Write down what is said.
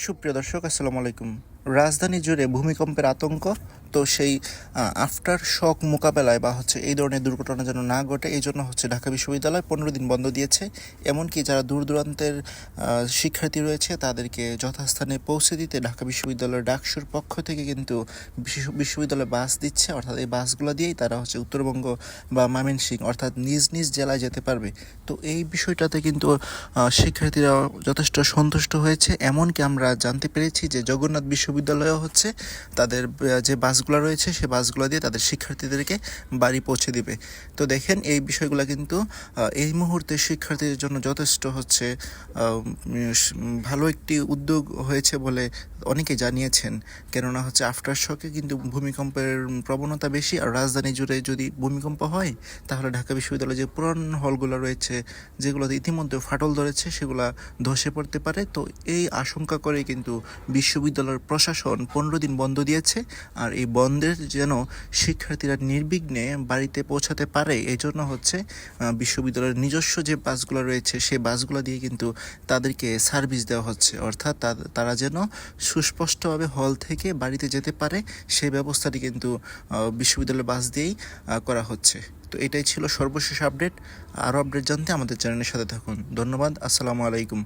সুপ্রিয় দর্শক, আসসালামু আলাইকুম। রাজধানী জুড়ে ভূমিকম্পের আতঙ্ক। তো সেই আফটার শক মোকাবেলায় বা এই ধরনের দুর্ঘটনা যেন না ঘটে, এই জন্য ঢাকা বিশ্ববিদ্যালয় 15 দিন বন্ধ দিয়েছে। এমনকি যারা দূর দূরান্তের শিক্ষার্থী রয়েছে তাদেরকে যথাস্থানে পৌঁছে দিতে ঢাকা বিশ্ববিদ্যালয়ের ডাকসুর পক্ষ থেকে কিন্তু বিশ্ববিদ্যালয় বাস দিচ্ছে। অর্থাৎ এই বাসগুলো দিয়েই তারা উত্তরবঙ্গ বা ময়মনসিংহ অর্থাৎ নিজ নিজ জেলায় যেতে পারবে। তো এই বিষয়টাতে কিন্তু শিক্ষার্থীরা যথেষ্ট সন্তুষ্ট হয়েছে। এমনকি আমরা জানতে পেরেছি যে জগন্নাথ বিশ্ববিদ্যালয়ও তাদের যে বাসগুলো রয়েছে সে বাসগুলো দিয়ে তাদের শিক্ষার্থীদেরকে বাড়ি পৌঁছে দিবে। তো দেখেন, এই বিষয়গুলো কিন্তু এই মুহূর্তে শিক্ষার্থীদের জন্য যথেষ্ট ভালো একটি উদ্যোগ হয়েছে বলে অনেকে জানিয়েছেন। কেননা আফটার শকে কিন্তু ভূমিকম্পের প্রবণতা বেশি, আর রাজধানী জুড়ে যদি ভূমিকম্প হয় তাহলে ঢাকা বিশ্ববিদ্যালয়ে যে পুরান হলগুলো রয়েছে যেগুলোতে ইতিমধ্যে ফাটল ধরেছে সেগুলা ধসে পড়তে পারে। তো এই আশঙ্কা করে কিন্তু বিশ্ববিদ্যালয়ের প্রশাসন 15 দিন বন্ধ দিয়েছে। আর এই বন্ধের যেন শিক্ষার্থীরা নির্বিঘ্নে বাড়িতে পৌঁছাতে পারে, এই জন্য বিশ্ববিদ্যালয়ের নিজস্ব যে বাসগুলো রয়েছে সেই বাসগুলো দিয়ে কিন্তু তাদেরকে সার্ভিস দেওয়া হচ্ছে। অর্থাৎ তারা যেন সুস্পষ্টভাবে হল থেকে বাড়িতে যেতে পারে, সেই ব্যবস্থাটি কিন্তু বিশ্ববিদ্যালয়ের বাস দিয়েই করা হচ্ছে। তো এটাই ছিল সর্বশেষ আপডেট। আরও আপডেট জানতে আমাদের চ্যানেলের সাথে থাকুন। ধন্যবাদ। আসসালামু আলাইকুম।